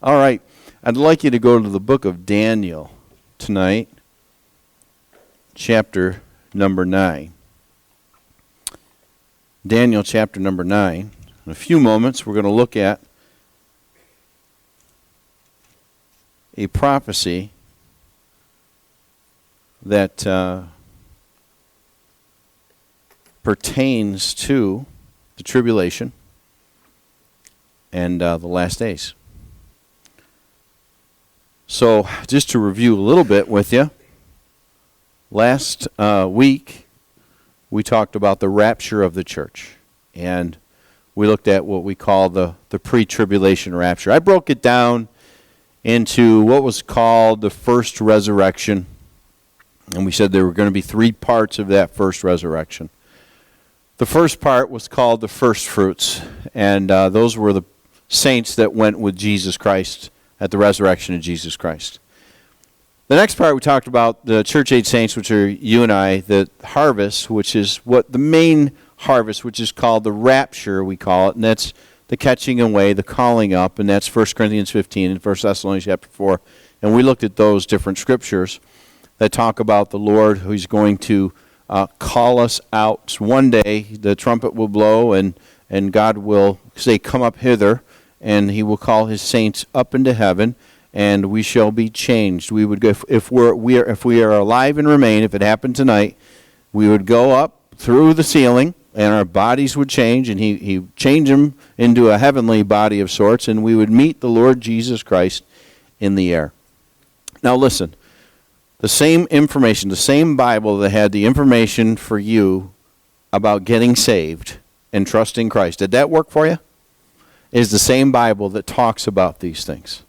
All right. I'd like you to go to the book of Daniel tonight, chapter number 9. Daniel chapter number 9. In a few moments, we're going to look at a prophecy that pertains to the tribulation and the last days. So, just to review a little bit with you, last week we talked about the rapture of the church, and we looked at what we call the pre-tribulation rapture. I broke it down into what was called the first resurrection, and we said there were going to be 3 parts of that first resurrection. The first part was called the first fruits, and those were the saints that went with Jesus Christ at the resurrection of Jesus Christ. The next part we talked about the church age saints, which are you and I, the harvest, which is what the main harvest, which is called the rapture, we call it, and that's the catching away, the calling up, and that's 1 Corinthians 15 and 1 Thessalonians chapter 4. And we looked at those different scriptures that talk about the Lord who's going to call us out. One day the trumpet will blow and God will say, "Come up hither," and he will call his saints up into heaven, and we shall be changed. We would go, if we are alive and remain, if it happened tonight, we would go up through the ceiling, and our bodies would change, and he change them into a heavenly body of sorts, and we would meet the Lord Jesus Christ in the air. Now listen, the same information, the same Bible that had the information for you about getting saved and trusting Christ, did that work for you? Is the same Bible that talks about these things.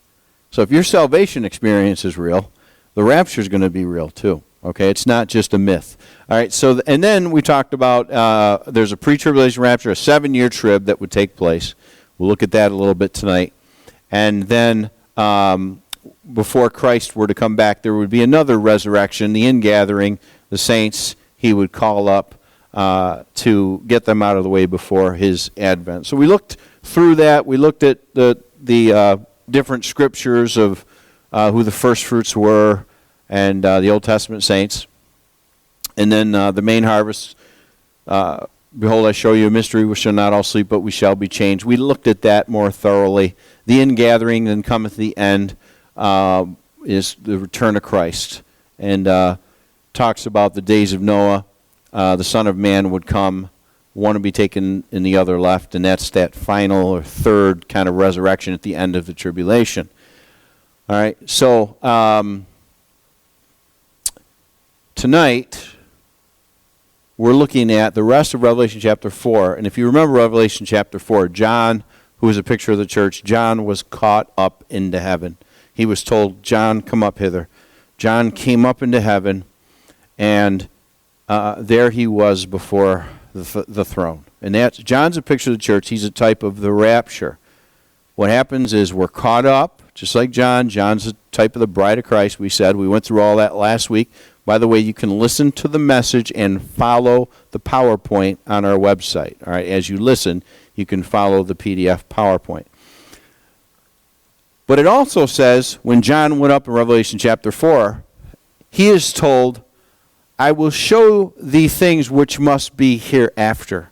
So if your salvation experience is real, the rapture is going to be real too. Okay, it's not just a myth. All right, so and then we talked about there's a pre-tribulation rapture, a 7-year trib that would take place. We'll look at that a little bit tonight. And then before Christ were to come back, there would be another resurrection, the ingathering, the saints he would call up to get them out of the way before his advent. So we looked through that. We looked at the different scriptures of who the first fruits were and the Old Testament saints. And then the main harvest, behold, I show you a mystery, we shall not all sleep, but we shall be changed. We looked at that more thoroughly. The ingathering, then cometh the end, is the return of Christ. And talks about the days of Noah. The Son of Man would come, one to be taken and the other left, and that's that final or third kind of resurrection at the end of the tribulation. All right, so tonight we're looking at the rest of Revelation chapter 4, and if you remember Revelation chapter 4, John, who is a picture of the church, John was caught up into heaven. He was told, "John, come up hither." John came up into heaven, and there he was before the throne. And that's John's a picture of the church. He's a type of the rapture. What happens is we're caught up, just like John. John's a type of the bride of Christ, we said. We went through all that last week. By the way, you can listen to the message and follow the PowerPoint on our website. All right, as you listen, you can follow the PDF PowerPoint. But it also says, when John went up in Revelation chapter 4, he is told, "I will show thee things which must be hereafter."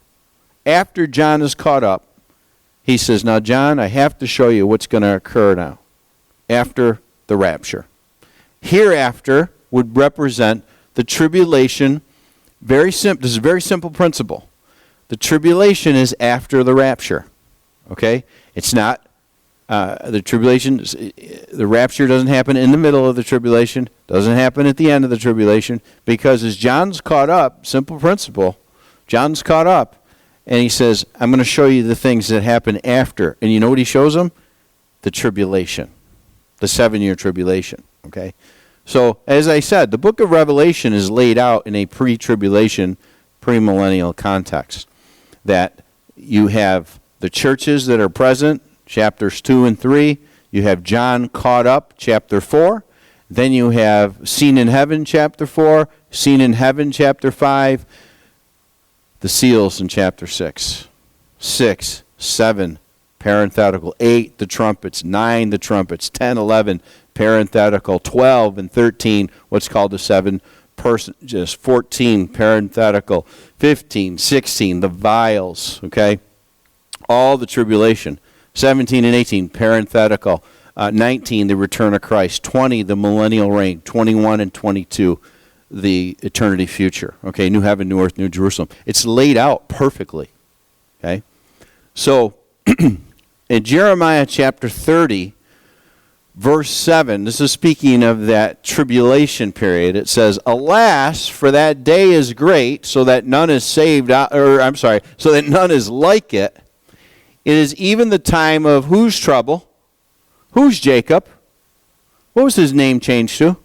After John is caught up, he says, "Now, John, I have to show you what's going to occur now, after the rapture." Hereafter would represent the tribulation. Very simple. This is a very simple principle. The tribulation is after the rapture. Okay? It's not the tribulation. The rapture doesn't happen in the middle of the tribulation. Doesn't happen at the end of the tribulation, because as John's caught up, simple principle, John's caught up, and he says, "I'm going to show you the things that happen after." And you know what he shows them? The tribulation, the 7-year tribulation. Okay, so as I said, the book of Revelation is laid out in a pre-tribulation, premillennial context. That you have the churches that are present, chapters 2 and 3. You have John caught up, chapter 4. Then you have seen in heaven, chapter 4. Seen in heaven, chapter 5. The seals in chapter 6. 6, 7, parenthetical. 8, the trumpets. 9, the trumpets. 10, 11, parenthetical. 12 and 13, what's called the 7 persons. 14, parenthetical. 15, 16, the vials, okay? All the tribulation. 17 and 18, parenthetical. 19, the return of Christ. 20, the millennial reign. 21 and 22, the eternity future. Okay, new heaven, new earth, new Jerusalem. It's laid out perfectly. Okay? So, in Jeremiah chapter 30, verse 7, this is speaking of that tribulation period. It says, "Alas, for that day is great, so that none is so that none is like it. It is even the time of" whose trouble? Who's Jacob? What was his name changed to?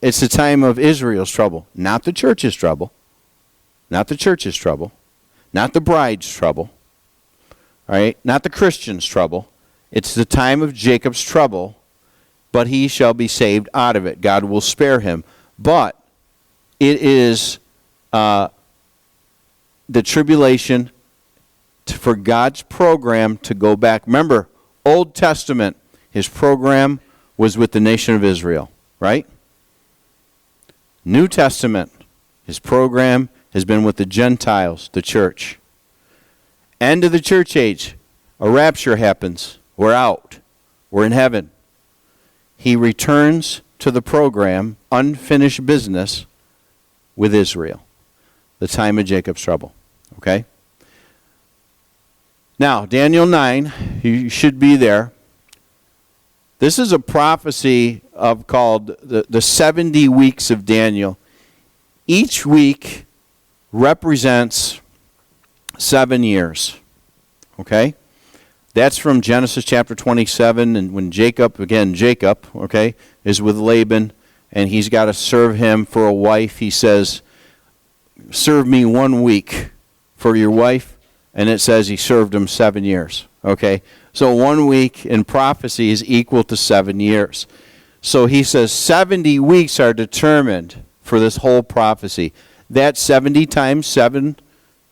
It's the time of Israel's trouble, not the church's trouble. Not the church's trouble. Not the bride's trouble. All right? Not the Christian's trouble. It's the time of Jacob's trouble, but he shall be saved out of it. God will spare him. But it is the tribulation for God's program to go back. Remember, Old Testament, his program was with the nation of Israel, right? New Testament, his program has been with the Gentiles, the church. End of the church age, a rapture happens. We're out. We're in heaven. He returns to the program, unfinished business, with Israel. The time of Jacob's trouble. Okay? Now, Daniel 9, you should be there. This is a prophecy of called the 70 weeks of Daniel. Each week represents 7 years. Okay? That's from Genesis chapter 27, and when Jacob, okay, is with Laban, and he's got to serve him for a wife, he says, "Serve me 1 week for your wife." And it says he served him 7 years. Okay? So 1 week in prophecy is equal to 7 years. So he says 70 weeks are determined for this whole prophecy. That's 70 times 7,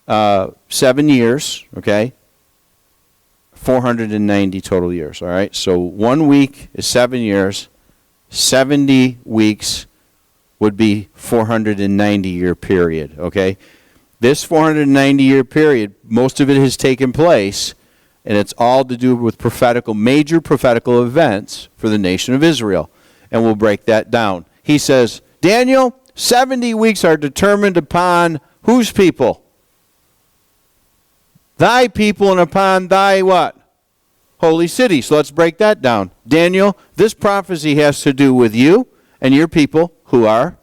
7 years, okay? 490 total years, all right? So 1 week is 7 years. 70 weeks would be 490-year period, okay? This 490-year period, most of it has taken place, and it's all to do with major prophetical events for the nation of Israel. And we'll break that down. He says, Daniel, 70 weeks are determined upon whose people? Thy people, and upon thy what? Holy city. So let's break that down. Daniel, this prophecy has to do with you and your people, who are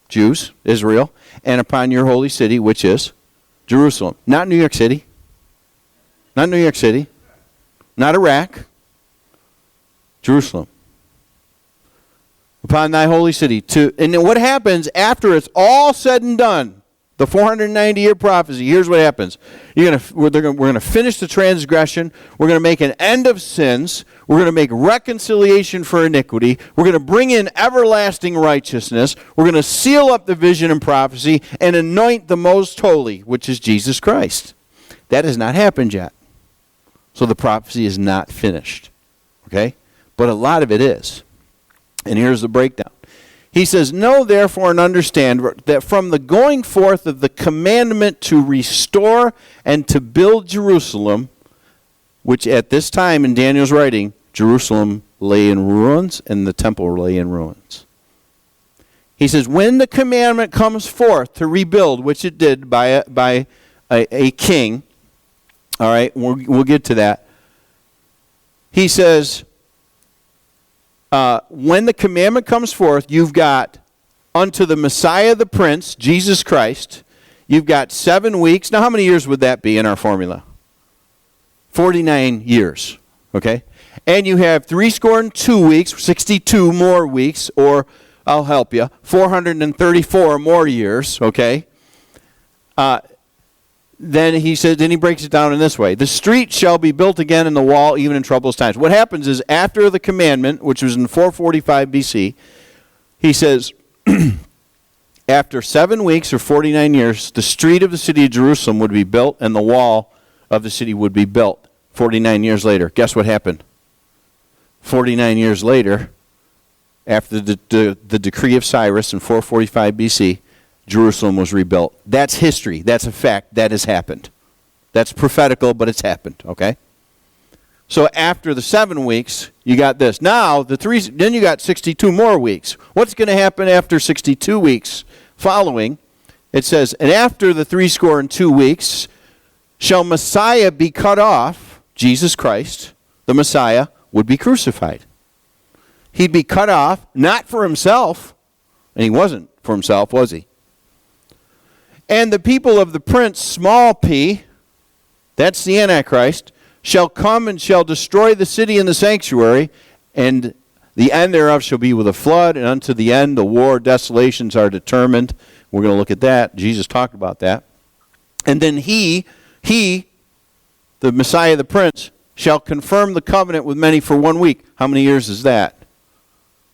Jews, Israel, and upon your holy city, which is Jerusalem. Not New York City. Not New York City. Not Iraq. Jerusalem. Upon thy holy city. And then what happens after it's all said and done? The 490-year prophecy. Here's what happens. We're going to finish the transgression. We're going to make an end of sins. We're going to make reconciliation for iniquity. We're going to bring in everlasting righteousness. We're going to seal up the vision and prophecy and anoint the most holy, which is Jesus Christ. That has not happened yet. So the prophecy is not finished. Okay? But a lot of it is. And here's the breakdown. He says, "Know therefore and understand that from the going forth of the commandment to restore and to build Jerusalem," which at this time in Daniel's writing, Jerusalem lay in ruins and the temple lay in ruins. He says, when the commandment comes forth to rebuild, which it did by a king, all right, we'll get to that. He says, when the commandment comes forth, you've got unto the Messiah the Prince, Jesus Christ, you've got 7 weeks. Now, how many years would that be in our formula? 49 years, okay? And you have 62 weeks, 62 more weeks, or I'll help you, 434 more years, okay? Then he breaks it down in this way. The street shall be built again in the wall, even in troublous times. What happens is after the commandment, which was in 445 BC, he says, after 7 weeks or 49 years, the street of the city of Jerusalem would be built and the wall of the city would be built. 49 years later. Guess what happened? 49 years later, after the decree of Cyrus in 445 BC, Jerusalem was rebuilt. That's history. That's a fact. That has happened. That's prophetical, but it's happened, okay? So after the 7 weeks, you got this. Now, then you got 62 more weeks. What's going to happen after 62 weeks following? It says, and after the 62 weeks, shall Messiah be cut off, Jesus Christ, the Messiah, would be crucified. He'd be cut off, not for himself, and he wasn't for himself, was he? And the people of the prince, small p, that's the Antichrist, shall come and shall destroy the city and the sanctuary, and the end thereof shall be with a flood, and unto the end the war, desolations are determined. We're going to look at that. Jesus talked about that. And then he, the Messiah, the prince, shall confirm the covenant with many for 1 week. How many years is that?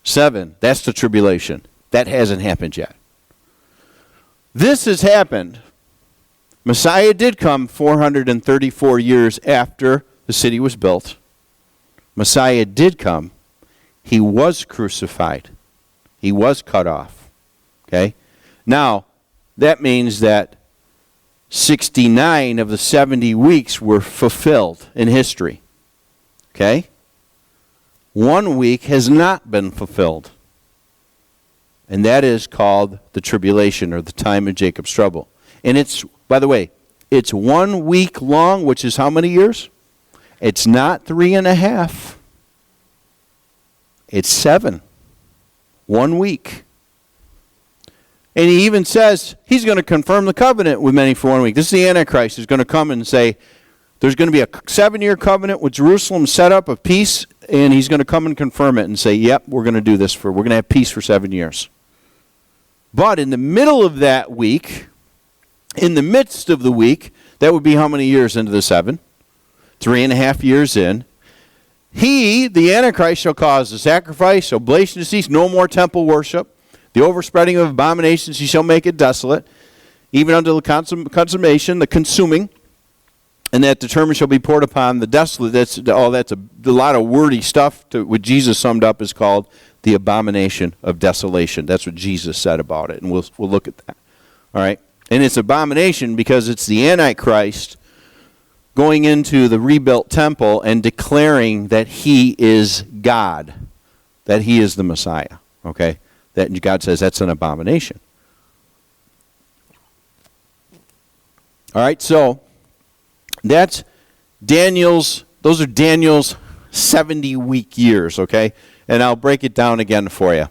7. That's the tribulation. That hasn't happened yet. This has happened. Messiah did come 434 years after the city was built. Messiah did come. He was crucified. He was cut off. Okay? Now, that means that 69 of the 70 weeks were fulfilled in history. Okay? 1 week has not been fulfilled. And that is called the tribulation, or the time of Jacob's trouble. And it's, by the way, it's 1 week long, which is how many years? It's not 3.5. It's 7. 1 week. And he even says he's going to confirm the covenant with many for 1 week. This is the Antichrist who's going to come and say there's going to be a 7-year covenant with Jerusalem set up of peace, and he's going to come and confirm it and say, yep, we're going to do this we're going to have peace for 7 years. But in the middle of that week, in the midst of the week, that would be how many years into the 7? 3.5 years in. He, the Antichrist, shall cause the sacrifice, oblation to cease, no more temple worship. The overspreading of abominations, he shall make it desolate, even unto the consummation, the consuming, and that determined shall be poured upon the desolate. That's a lot of wordy stuff. What Jesus summed up is called the abomination of desolation. That's what Jesus said about it, and we'll look at that. All right, and it's abomination because it's the Antichrist going into the rebuilt temple and declaring that he is God, that he is the Messiah. Okay. That God says that's an abomination. All right, so those are Daniel's 70-week years, okay? And I'll break it down again for you.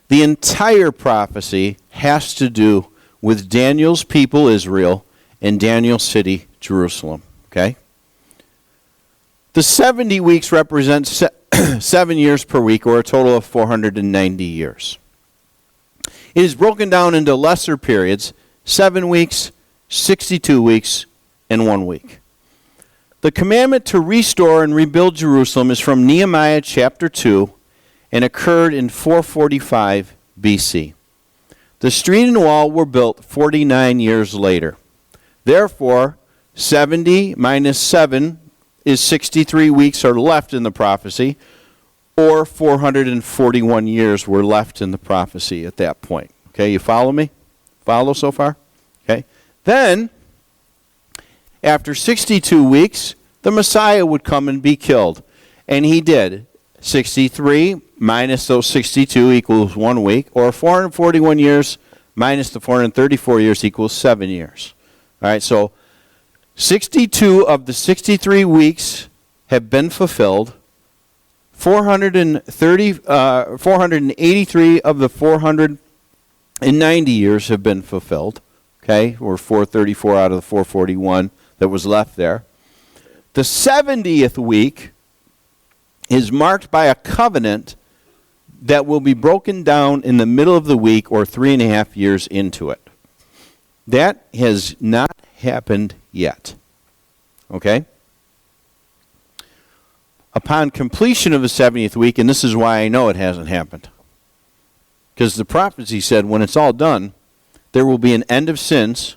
The entire prophecy has to do with Daniel's people, Israel, and Daniel's city, Jerusalem, okay? The 70 weeks represent 7 years per week, or a total of 490 years. It is broken down into lesser periods, 7 weeks, 62 weeks, and 1 week. The commandment to restore and rebuild Jerusalem is from Nehemiah chapter 2 and occurred in 445 BC. The street and wall were built 49 years later. Therefore, 70 minus 7 is 63 weeks are left in the prophecy, or 441 years were left in the prophecy at that point. Okay, you follow me? Follow so far? Okay. Then, after 62 weeks, the Messiah would come and be killed. And he did. 63 minus those 62 equals 1 week, or 441 years minus the 434 years equals 7 years. All right, so 62 of the 63 weeks have been fulfilled. 483 of the 490 years have been fulfilled. Okay, or 434 out of the 441 that was left there. The 70th week is marked by a covenant that will be broken down in the middle of the week, or 3.5 years into it. That has not happened yet. Okay? Upon completion of the 70th week, and this is why I know it hasn't happened, because the prophecy said when it's all done, there will be an end of sins.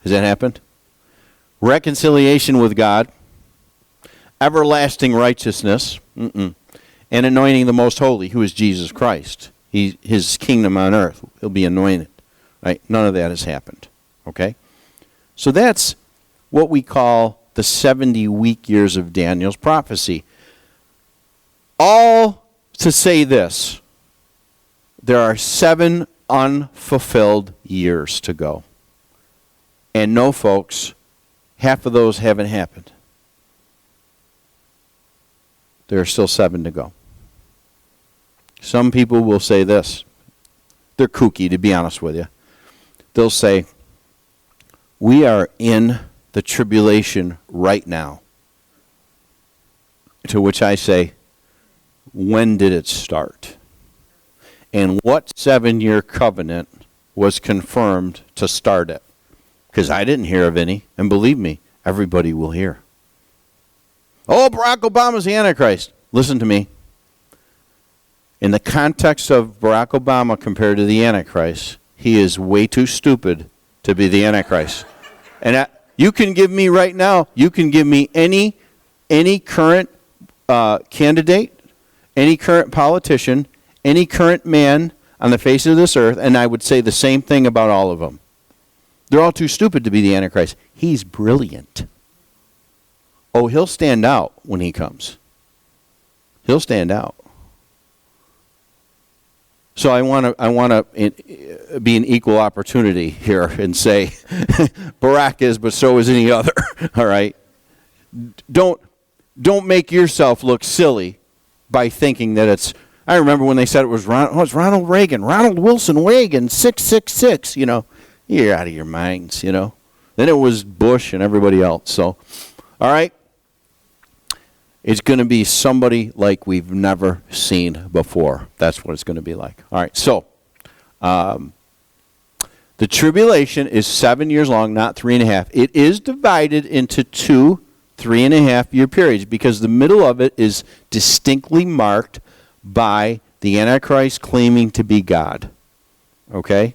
Has that happened? Reconciliation with God. everlasting righteousness, and anointing the most holy, who is Jesus Christ. His kingdom on earth, he'll be anointed. Right? None of that has happened. Okay? So that's what we call the 70 week years of Daniel's prophecy. All to say this: there are 7 unfulfilled years to go. And no, folks, half of those haven't happened. There are still 7 to go. Some people will say this. They're kooky, to be honest with you. They'll say, we are in the tribulation right now. To which I say, when did it start? And what 7-year covenant was confirmed to start it? Because I didn't hear of any. And believe me, everybody will hear. Oh, Barack Obama's the Antichrist. Listen to me. In the context of Barack Obama compared to the Antichrist, he is way too stupid to be the Antichrist. And you can give me right now, you can give me any current candidate, any current politician, any current man on the face of this earth, and I would say the same thing about all of them. They're all too stupid to be the Antichrist. He's brilliant. Oh, he'll stand out when he comes. He'll stand out. So I want to be an equal opportunity here and say Barack is, but so is any other. All right. Don't make yourself look silly by thinking that it's. I remember when they said it was Ronald Reagan, Ronald Wilson Reagan, 666. You know, you're out of your minds. You know. Then it was Bush and everybody else. So, all right. It's going to be somebody like we've never seen before. That's what it's going to be like. All right, so the tribulation is 7 years long, not 3.5. It is divided into 2 3.5-year periods because the middle of it is distinctly marked by the Antichrist claiming to be God. Okay?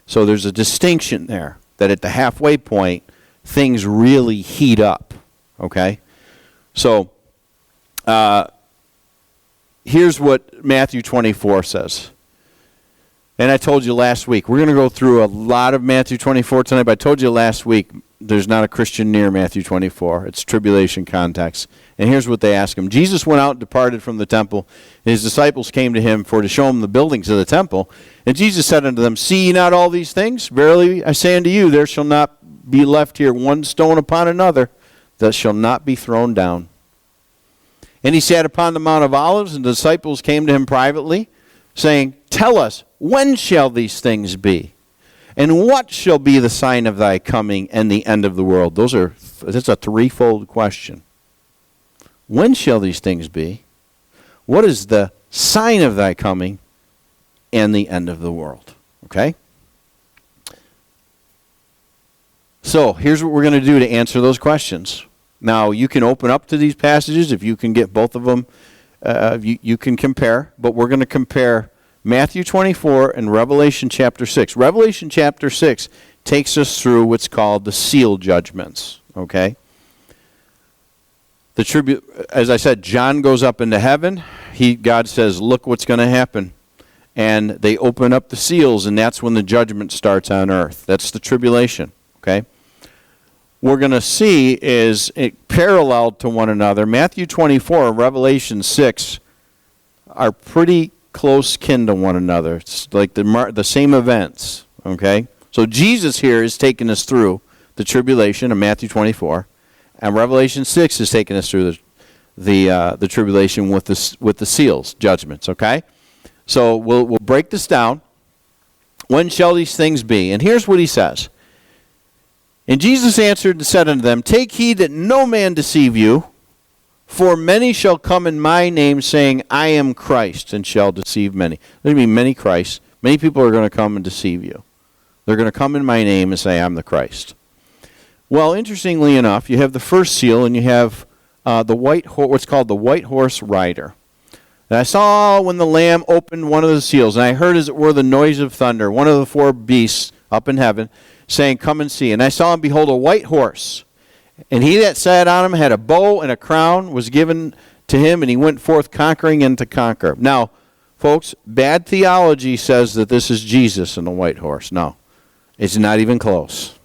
So there's a distinction there that at the halfway point, things really heat up. Okay? So here's what Matthew 24 says. And I told you last week, we're going to go through a lot of Matthew 24 tonight, but I told you last week, there's not a Christian near Matthew 24. It's tribulation context. And here's what they ask him. Jesus went out and departed from the temple, and his disciples came to him to show him the buildings of the temple. And Jesus said unto them, see ye not all these things? Verily I say unto you, there shall not be left here one stone upon another that shall not be thrown down. And he sat upon the Mount of Olives, and the disciples came to him privately, saying, tell us, when shall these things be? And what shall be the sign of thy coming and the end of the world? That's a threefold question. When shall these things be? What is the sign of thy coming and the end of the world? Okay? So here's what we're going to do to answer those questions. Now, you can open up to these passages. If you can get both of them, you can compare. But we're going to compare Matthew 24 and Revelation chapter 6. Revelation chapter 6 takes us through what's called the seal judgments. Okay? As I said, John goes up into heaven. God says, look what's going to happen. And they open up the seals, and that's when the judgment starts on earth. That's the tribulation. Okay? We're going to see is parallel to one another. Matthew 24 and Revelation 6 are pretty close kin to one another. It's like the same events. Okay? So Jesus here is taking us through the tribulation of Matthew 24, and Revelation 6 is taking us through the tribulation with the seals, judgments. Okay? So we'll break this down. When shall these things be? And here's what he says. And Jesus answered and said unto them, take heed that no man deceive you, for many shall come in my name, saying, I am Christ, and shall deceive many. There's going to be many Christs. Many people are going to come and deceive you. They're going to come in my name and say, I'm the Christ. Well, interestingly enough, you have the first seal, and you have what's called the white horse rider. And I saw when the Lamb opened one of the seals, and I heard as it were the noise of thunder, one of the 4 beasts up in heaven, saying, come and see. And I saw and behold a white horse, And he that sat on him had a bow, and a crown was given to him, and he went forth conquering and to conquer. Now, folks, bad theology says that this is Jesus in the white horse. No, it's not even close.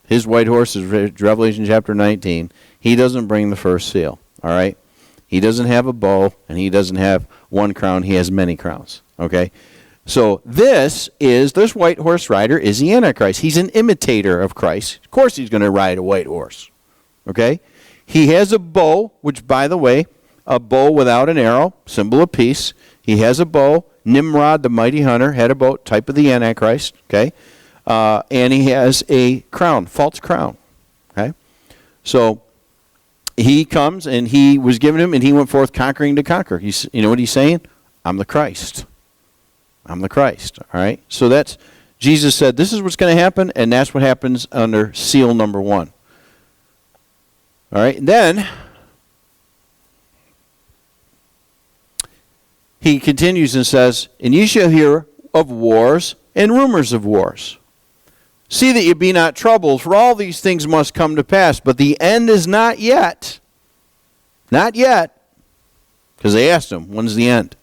His white horse is Revelation chapter 19. He doesn't bring the first seal, all right? He doesn't have a bow, and he doesn't have one crown. He has many crowns, okay? So this white horse rider is the Antichrist. He's an imitator of Christ. Of course he's going to ride a white horse, okay? He has a bow, which, by the way, a bow without an arrow, symbol of peace. He has a bow. Nimrod, the mighty hunter, had a bow, type of the Antichrist, okay? And he has a crown, false crown, okay? So he comes, and he was given him, and he went forth conquering to conquer. You know what he's saying? I'm the Christ. I'm the Christ, all right? So that's, Jesus said, this is what's going to happen, and that's what happens under seal number 1. All right, and then he continues and says, and ye shall hear of wars and rumors of wars. See that ye be not troubled, for all these things must come to pass, but the end is not yet. Not yet. Because they asked him, when's the end?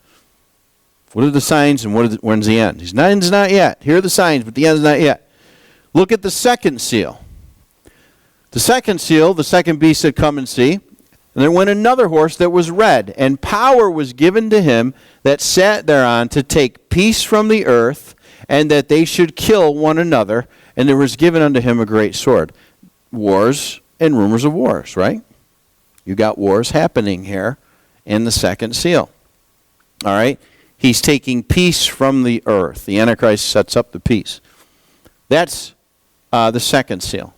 What are the signs and when's the end? His end's not yet. Here are the signs, but the end's not yet. Look at the second seal. The second seal, the second beast said, come and see. And there went another horse that was red, and power was given to him that sat thereon to take peace from the earth, and that they should kill one another. And there was given unto him a great sword. Wars and rumors of wars, right? You got wars happening here in the second seal. All right? He's taking peace from the earth. The Antichrist sets up the peace. That's the second seal.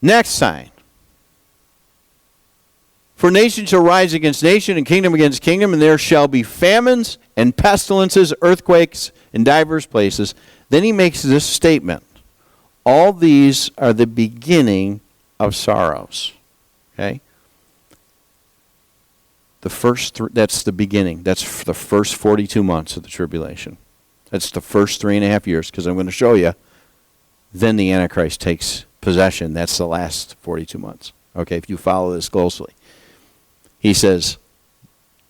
Next sign. For nation shall rise against nation, and kingdom against kingdom, and there shall be famines and pestilences, earthquakes in divers places. Then he makes this statement. All these are the beginning of sorrows. Okay? That's the beginning. That's the first 42 months of the tribulation. That's the first 3.5 years, because I'm going to show you. Then the Antichrist takes possession. That's the last 42 months. Okay, if you follow this closely. He says,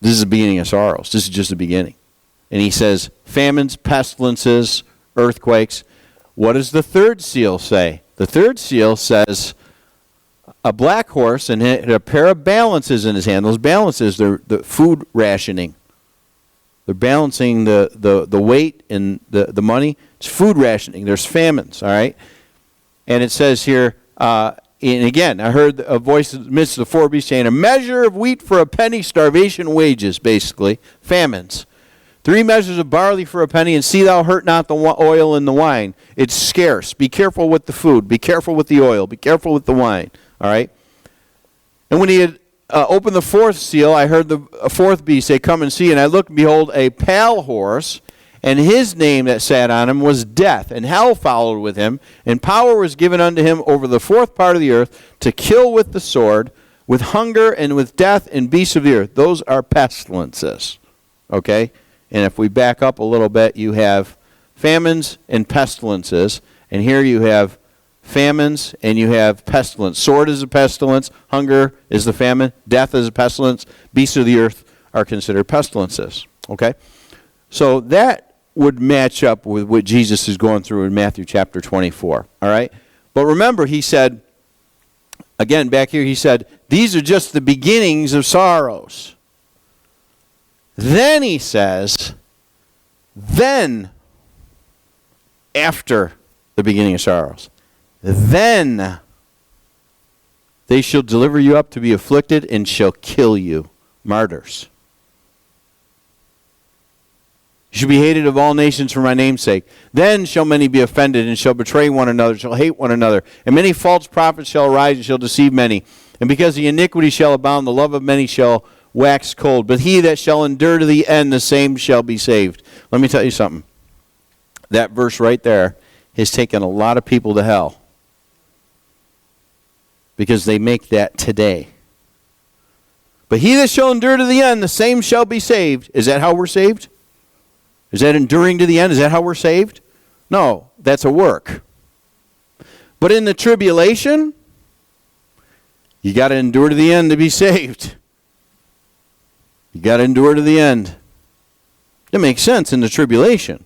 this is the beginning of sorrows. This is just the beginning. And he says, famines, pestilences, earthquakes. What does the third seal say? The third seal says, a black horse and a pair of balances in his hand. Those balances, they're the food rationing. They're balancing the weight and the money. It's food rationing. There's famines, all right? And it says here, and again, I heard a voice in the midst of the four beasts saying, a measure of wheat for a penny, starvation wages, basically, famines. 3 measures of barley for a penny, and see thou hurt not the oil and the wine. It's scarce. Be careful with the food. Be careful with the oil. Be careful with the wine. All right? And when he had opened the fourth seal, I heard the fourth beast say, come and see. And I looked, and behold, a pale horse, and his name that sat on him was Death, and hell followed with him, and power was given unto him over the fourth part of the earth to kill with the sword, with hunger, and with death, and beasts of the earth. Those are pestilences. Okay? And if we back up a little bit, you have famines and pestilences, and here you have famines and you have pestilence. Sword is a pestilence, hunger is the famine, death is a pestilence, beasts of the earth are considered pestilences. Okay? So that would match up with what Jesus is going through in Matthew chapter 24. All right? But remember, he said, again, back here, he said, these are just the beginnings of sorrows. Then he says, then, after the beginning of sorrows, then they shall deliver you up to be afflicted and shall kill you, martyrs. You shall be hated of all nations for my name's sake. Then shall many be offended and shall betray one another, shall hate one another. And many false prophets shall arise and shall deceive many. And because the iniquity shall abound, the love of many shall wax cold. But he that shall endure to the end, the same shall be saved. Let me tell you something. That verse right there has taken a lot of people to hell. Because they make that today. But he that shall endure to the end, the same shall be saved. Is that how we're saved? Is that enduring to the end? Is that how we're saved? No, that's a work. But in the tribulation, You got to endure to the end to be saved. You got to endure to the end. It makes sense in the tribulation.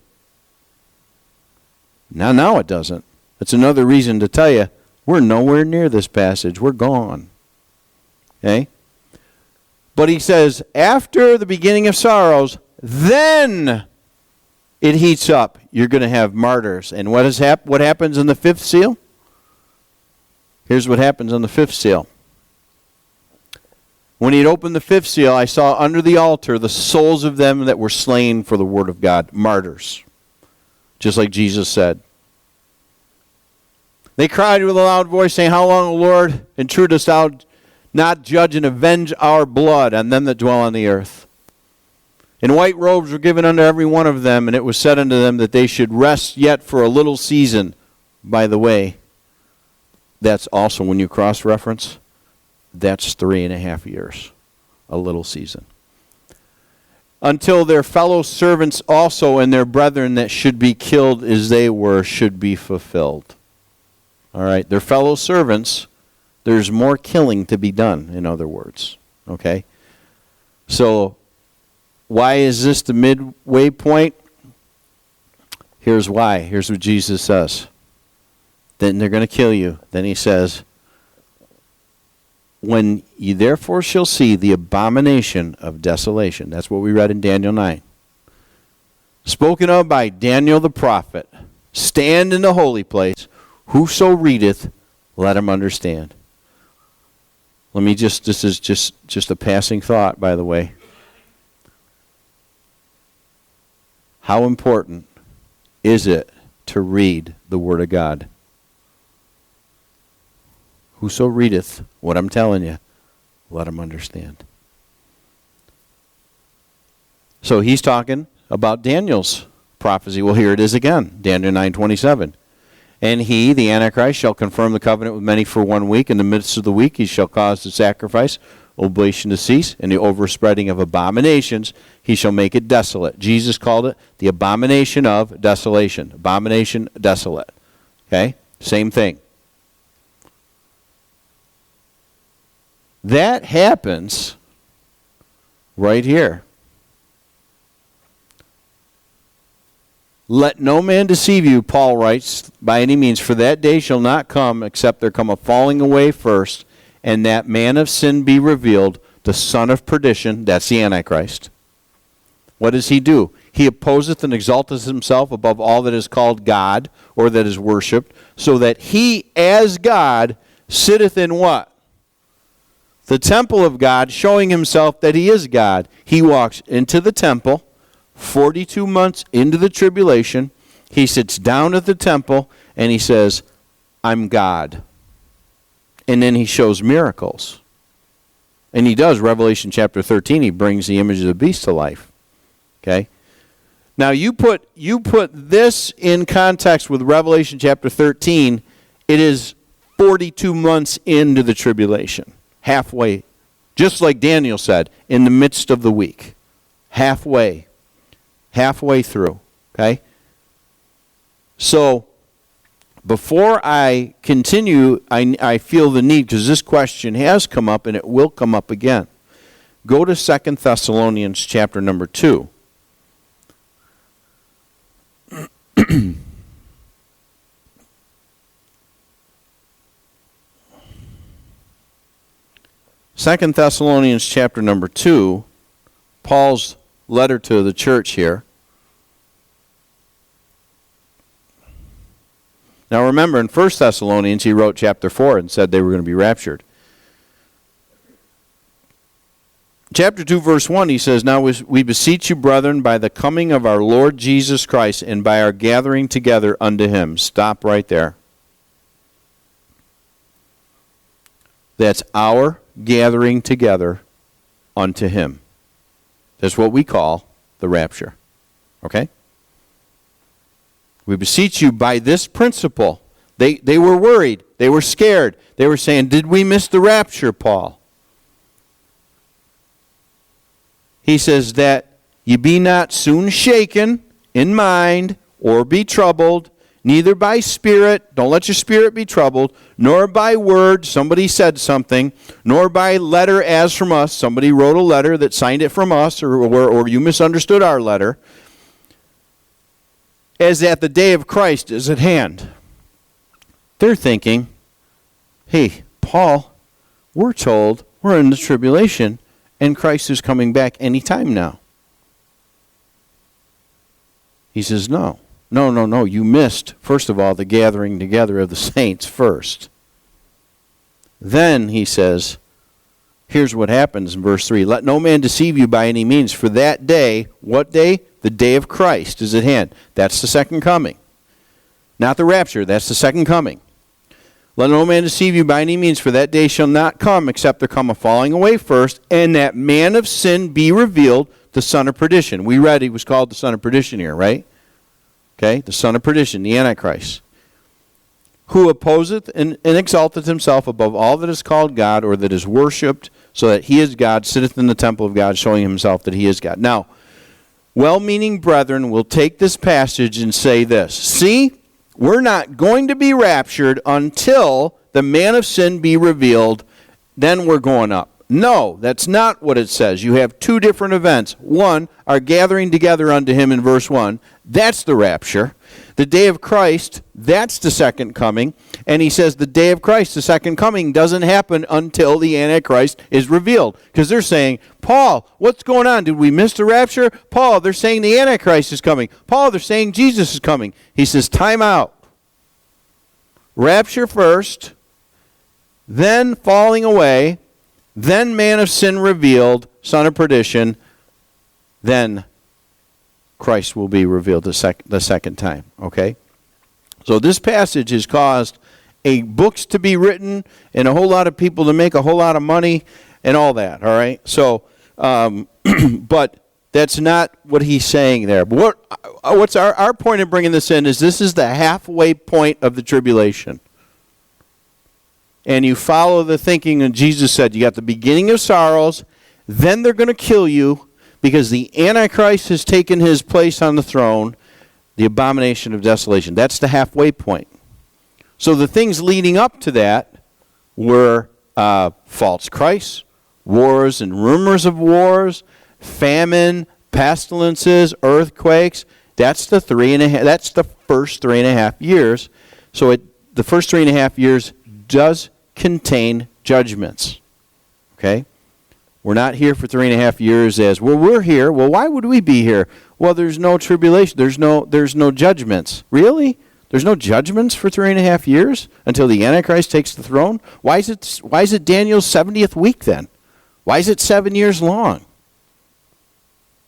Now it doesn't. That's another reason to tell you, we're nowhere near this passage. We're gone. Okay? But he says, after the beginning of sorrows, then it heats up. You're going to have martyrs. And what happens in the fifth seal? Here's what happens on the fifth seal. When he had opened the fifth seal, I saw under the altar the souls of them that were slain for the word of God, martyrs. Just like Jesus said. They cried with a loud voice, saying, How long, O Lord, intrudest thou not judge and avenge our blood on them that dwell on the earth? And white robes were given unto every one of them, and it was said unto them that they should rest yet for a little season. By the way, that's also, when you cross-reference, that's 3.5 years, a little season. Until their fellow servants also and their brethren that should be killed as they were should be fulfilled. All right, their fellow servants, there's more killing to be done, in other words. Okay? So, why is this the midway point? Here's why. Here's what Jesus says. Then they're going to kill you. Then he says, when ye therefore shall see the abomination of desolation. That's what we read in Daniel 9. Spoken of by Daniel the prophet. Stand in the holy place. Whoso readeth, let him understand. This is just a passing thought, by the way. How important is it to read the Word of God? Whoso readeth what I'm telling you, let him understand. So he's talking about Daniel's prophecy. Well, here it is again, Daniel 9:27. And he, the Antichrist, shall confirm the covenant with many for 1 week. In the midst of the week he shall cause the sacrifice, oblation to cease, and the overspreading of abominations he shall make it desolate. Jesus called it the abomination of desolation. Abomination, desolate. Okay? Same thing. That happens right here. Let no man deceive you, Paul writes, by any means, for that day shall not come except there come a falling away first, and that man of sin be revealed, the son of perdition, that's the Antichrist. What does he do? He opposeth and exalteth himself above all that is called God, or that is worshipped, so that he, as God, sitteth in what? The temple of God, showing himself that he is God. He walks into the temple, 42 months into the tribulation. He sits down at the temple, and he says, I'm God. And then he shows miracles. And he does. Revelation chapter 13, he brings the image of the beast to life. Okay? Now you put this in context with Revelation chapter 13, it is 42 months into the tribulation. Halfway. Just like Daniel said, in the midst of the week. Halfway through. Okay? So, before I continue, I feel the need, because this question has come up and it will come up again. Go to 2 Thessalonians chapter number 2. Second Thessalonians chapter number 2, Paul's letter to the church here. Now remember, in 1 Thessalonians, he wrote chapter 4 and said they were going to be raptured. Chapter 2, verse 1, he says, Now we beseech you, brethren, by the coming of our Lord Jesus Christ, and by our gathering together unto him. Stop right there. That's our gathering together unto him. That's what we call the rapture. Okay? We beseech you by this principle. They were worried. They were scared. They were saying, did we miss the rapture, Paul? He says that ye be not soon shaken in mind, or be troubled, neither by spirit, don't let your spirit be troubled, nor by word, somebody said something, nor by letter as from us, somebody wrote a letter that signed it from us, or you misunderstood our letter, as that the day of Christ is at hand. They're thinking, hey, Paul, we're told we're in the tribulation, and Christ is coming back any time now. He says, no, you missed, first of all, the gathering together of the saints first. Then, he says, here's what happens in verse 3. Let no man deceive you by any means, for that day, what day? The day of Christ is at hand. That's the second coming. Not the rapture, that's the second coming. Let no man deceive you by any means, for that day shall not come, except there come a falling away first, and that man of sin be revealed, the son of perdition. We read he was called the son of perdition here, right? Okay, the son of perdition, the Antichrist. Who opposeth and exalteth himself above all that is called God, or that is worshipped, so that he is God, sitteth in the temple of God, showing himself that he is God. Now, well-meaning brethren will take this passage and say this. See, we're not going to be raptured until the man of sin be revealed, then we're going up. No, that's not what it says. You have two different events. One, our gathering together unto him in verse 1. That's the rapture. The day of Christ, that's the second coming. And he says the day of Christ, the second coming, doesn't happen until the Antichrist is revealed. Because they're saying, Paul, what's going on? Did we miss the rapture? Paul, they're saying the Antichrist is coming. Paul, they're saying Jesus is coming. He says, time out. Rapture first, then falling away, then man of sin revealed, son of perdition, then Christ will be revealed the second time. Okay? So this passage has caused books to be written and a whole lot of people to make a whole lot of money and all that. All right? So, but that's not what he's saying there. But what's our point in bringing this in is this is the halfway point of the tribulation. And you follow the thinking, and Jesus said, you got the beginning of sorrows, then they're going to kill you because the Antichrist has taken his place on the throne, the abomination of desolation. That's the halfway point. So the things leading up to that were false Christs, wars and rumors of wars, famine, pestilences, earthquakes. That's the first 3.5 years. So the first 3.5 years does contain judgments. Okay? We're not here for 3.5 years as, well, we're here. Well, why would we be here? Well, there's no tribulation. There's no judgments. Really? There's no judgments for 3.5 years until the Antichrist takes the throne? Why is it Daniel's 70th week then? Why is it 7 years long?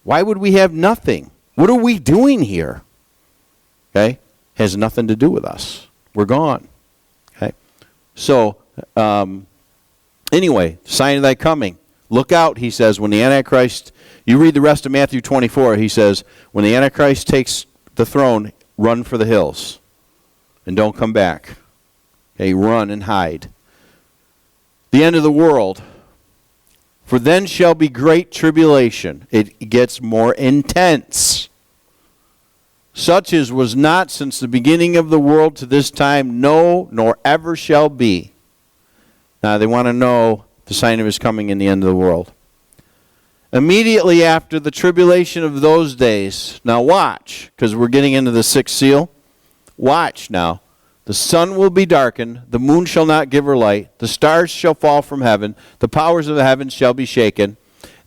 Why would we have nothing? What are we doing here? Okay? Has nothing to do with us. We're gone. Okay? So, anyway, sign of thy coming. Look out, he says, when the Antichrist, you read the rest of Matthew 24, he says, when the Antichrist takes the throne, run for the hills and don't come back. Okay, run and hide. The end of the world. For then shall be great tribulation. It gets more intense. Such as was not since the beginning of the world to this time, no, nor ever shall be. Now they want to know the sign of his coming in the end of the world. Immediately after the tribulation of those days, now watch, because we're getting into the sixth seal. Watch now. The sun will be darkened, the moon shall not give her light, the stars shall fall from heaven, the powers of the heavens shall be shaken.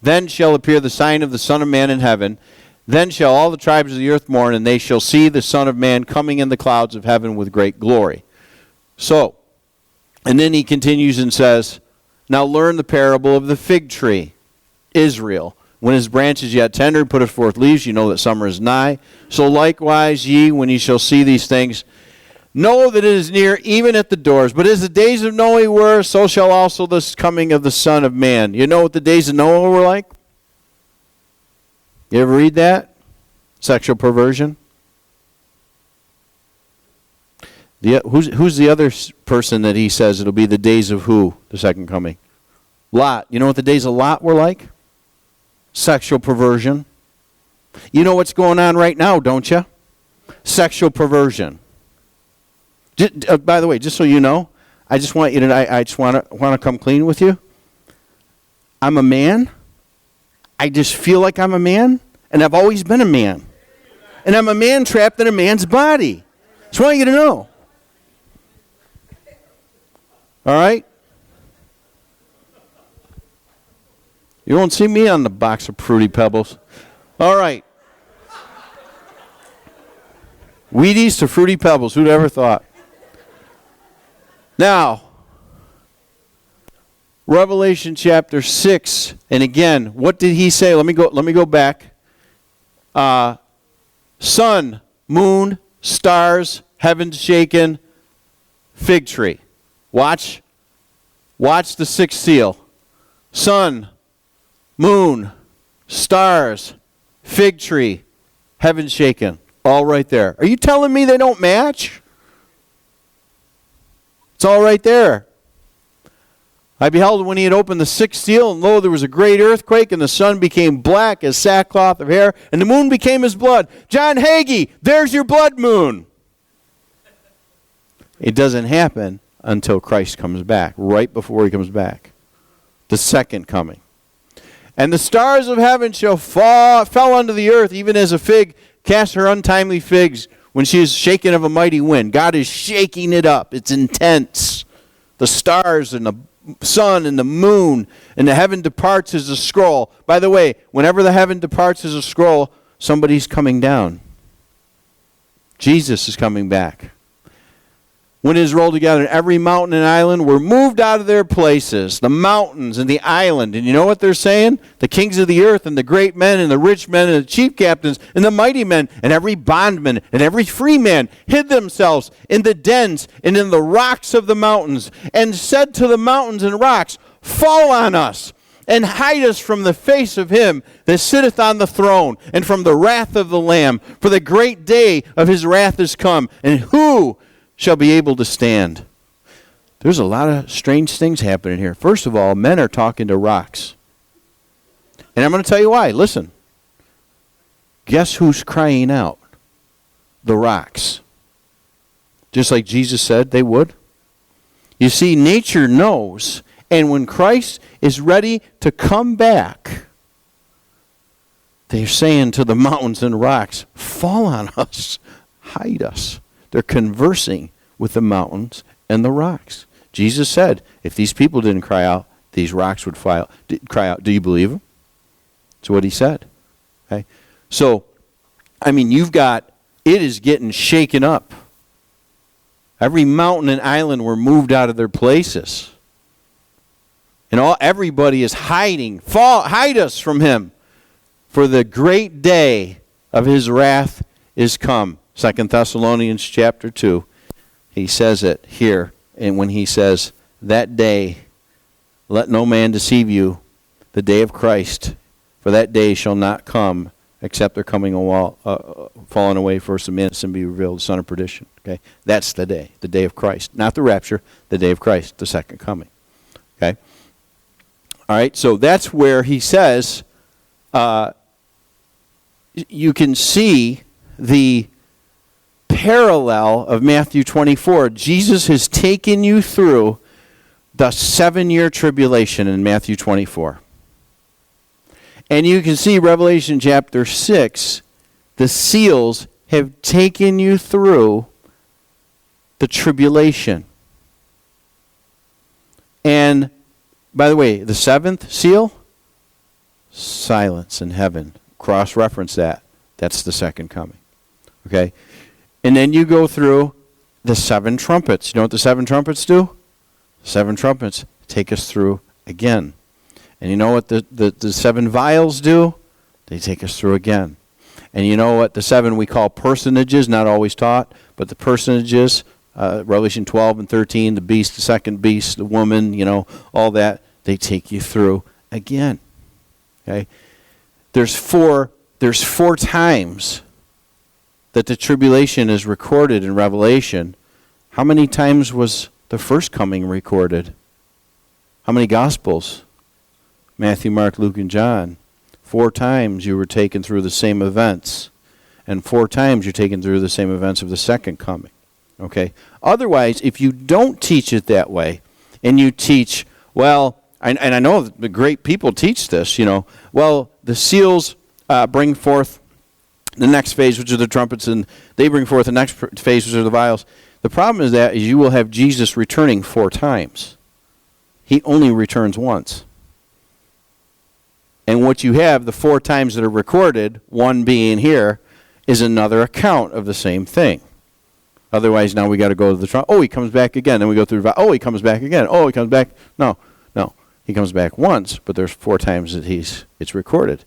Then shall appear the sign of the Son of Man in heaven. Then shall all the tribes of the earth mourn, and they shall see the Son of Man coming in the clouds of heaven with great glory. So, and then he continues and says, now learn the parable of the fig tree. Israel, when his branch is yet tender, putteth forth leaves, you know that summer is nigh. So likewise ye, when ye shall see these things, know that it is near, even at the doors. But as the days of Noah were, so shall also this coming of the Son of Man. You know what the days of Noah were like? You ever read that? Sexual perversion. Who's the other person that he says it'll be the days of who? The second coming. Lot. You know what the days of Lot were like? Sexual perversion. You know what's going on right now, don't you? Sexual perversion. By the way, just so you know, I just want you to. I just want to come clean with you. I'm a man. I just feel like I'm a man, and I've always been a man, and I'm a man trapped in a man's body. Just want you to know. All right. You won't see me on the box of Fruity Pebbles. All right. Wheaties to Fruity Pebbles. Who'd ever thought? Now, Revelation chapter 6. And again, what did he say? Let me go back. Sun, moon, stars, heaven shaken, fig tree. Watch the sixth seal. Sun, moon, stars, fig tree, heaven shaken. All right there. Are you telling me they don't match? It's all right there. I beheld when he had opened the sixth seal, and lo, there was a great earthquake, and the sun became black as sackcloth of hair, and the moon became as blood. John Hagee, there's your blood moon. It doesn't happen until Christ comes back, right before he comes back. The second coming. And the stars of heaven fell unto the earth, even as a fig cast her untimely figs when she is shaken of a mighty wind. God is shaking it up. It's intense. The stars and the sun and the moon and the heaven departs as a scroll. By the way, whenever the heaven departs as a scroll, somebody's coming down. Jesus is coming back. When it is rolled together, every mountain and island were moved out of their places. The mountains and the island. And you know what they're saying? The kings of the earth and the great men and the rich men and the chief captains and the mighty men and every bondman and every free man hid themselves in the dens and in the rocks of the mountains and said to the mountains and rocks, fall on us and hide us from the face of him that sitteth on the throne and from the wrath of the Lamb. For the great day of his wrath is come. And who shall be able to stand? There's a lot of strange things happening here. First of all, men are talking to rocks. And I'm going to tell you why. Listen. Guess who's crying out? The rocks. Just like Jesus said they would. You see, nature knows. And when Christ is ready to come back, they're saying to the mountains and rocks, fall on us, hide us. They're conversing with the mountains and the rocks. Jesus said, if these people didn't cry out, these rocks would cry out. Do you believe him? That's what he said. Okay? So, I mean, it is getting shaken up. Every mountain and island were moved out of their places. And everybody is hiding. Hide us from him. For the great day of his wrath is come. 2 Thessalonians chapter 2, he says it here. And when he says, that day, let no man deceive you, the day of Christ, for that day shall not come, except there coming falling away first the man sin be revealed, the son of perdition. Okay, that's the day of Christ. Not the rapture, the day of Christ, the second coming. Okay? All right, so that's where he says, you can see the parallel of Matthew 24. Jesus has taken you through the 7-year tribulation in Matthew 24. And you can see Revelation chapter 6, the seals have taken you through the tribulation. And, by the way, the 7th seal, silence in heaven. Cross-reference that. That's the second coming. Okay? And then you go through the 7 trumpets. You know what the 7 trumpets do? 7 trumpets take us through again. And you know what the 7 vials do? They take us through again. And you know what the 7 we call personages, not always taught, but the personages, Revelation 12 and 13, the beast, the second beast, the woman, all that, they take you through again. Okay? There's four times that the tribulation is recorded in Revelation. How many times was the first coming recorded? How many Gospels? Matthew, Mark, Luke, and John. 4 times you were taken through the same events. And 4 times you're taken through the same events of the second coming. Okay? Otherwise, if you don't teach it that way, and you teach, well, and I know the great people teach this, well, the seals bring forth the next phase, which are the trumpets, and they bring forth the next phase, which are the vials. The problem is that you will have Jesus returning 4 times. He only returns once. And what you have, the 4 times that are recorded, one being here, is another account of the same thing. Otherwise, now we got to go to the trumpet. Oh, he comes back again. Then we go through the oh, he comes back again. Oh, he comes back. No. He comes back once, but there's 4 times that it's recorded.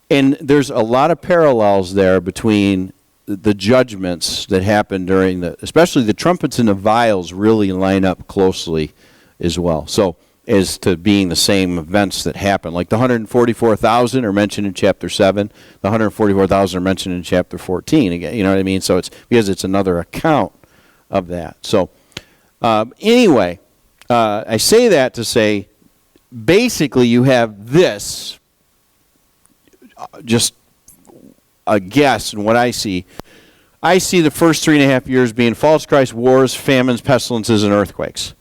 And there's a lot of parallels there between the judgments that happen during especially the trumpets and the vials really line up closely as well. So as to being the same events that happen. Like the 144,000 are mentioned in chapter 7. The 144,000 are mentioned in chapter 14. Again, you know what I mean? So it's because it's another account of that. So anyway, I say that to say, basically you have this, just a guess in what I see. I see the first 3.5 years being false Christ, wars, famines, pestilences, and earthquakes.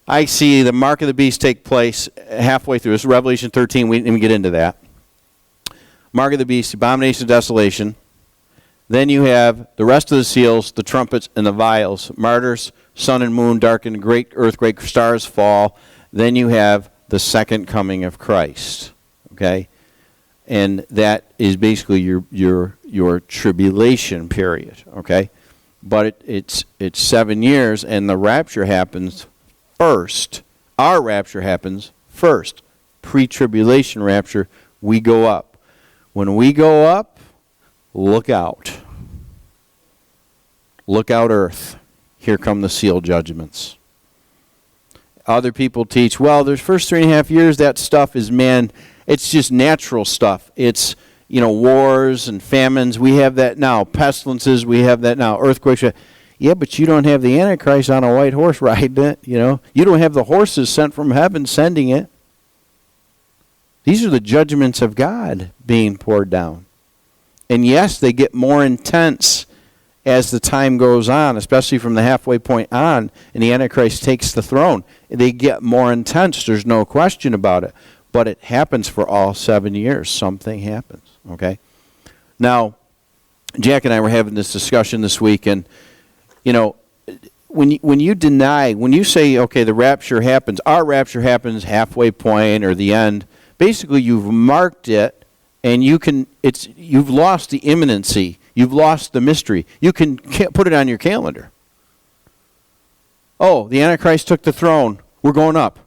I see the mark of the beast take place halfway through. This is Revelation 13. We didn't get into that. Mark of the beast, abomination of desolation. Then you have the rest of the seals, the trumpets, and the vials. Martyrs, sun and moon darkened, great earthquake, stars fall. Then you have the second coming of Christ. Okay? And that is basically your tribulation period. Okay? But it's 7 years, and the rapture happens first. Our rapture happens first. Pre-tribulation rapture, we go up. When we go up, look out. Look out, earth. Here come the seal judgments. Other people teach, well, there's first 3.5 years, that stuff is it's just natural stuff. It's, wars and famines. We have that now. Pestilences, we have that now. Earthquakes. Yeah, but you don't have the Antichrist on a white horse riding it, You don't have the horses sent from heaven sending it. These are the judgments of God being poured down. And yes, they get more intense as the time goes on, especially from the halfway point on, and the Antichrist takes the throne. They get more intense. There's no question about it. But it happens for all 7 years. Something happens, okay? Now, Jack and I were having this discussion this week, and when you say, okay, the rapture happens, our rapture happens halfway point or the end, basically you've marked it, and you've lost the imminency, you've lost the mystery. You can't put it on your calendar. Oh, the Antichrist took the throne. We're going up.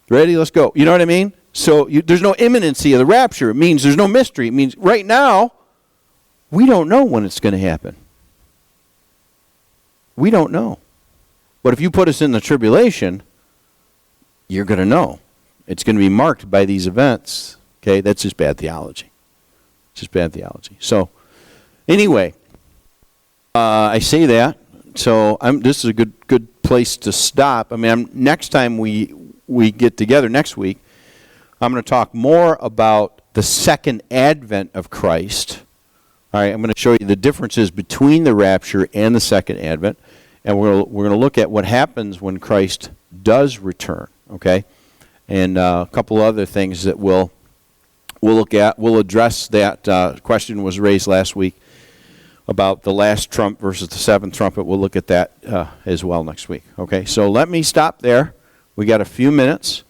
Ready? Let's go. You know what I mean? So there's no imminency of the rapture. It means there's no mystery. It means right now, we don't know when it's going to happen. We don't know. But if you put us in the tribulation, you're going to know. It's going to be marked by these events. Okay? That's just bad theology. It's just bad theology. So, anyway, I say that. So this is a good place to stop. I mean, next time we get together next week, I'm going to talk more about the second advent of Christ. All right, I'm going to show you the differences between the rapture and the second advent, and we're going to look at what happens when Christ does return. Okay, and a couple other things that we'll look at. We'll address that question was raised last week about the last trump versus the seventh trumpet. We'll look at that as well next week. Okay, so let me stop there. We got a few minutes.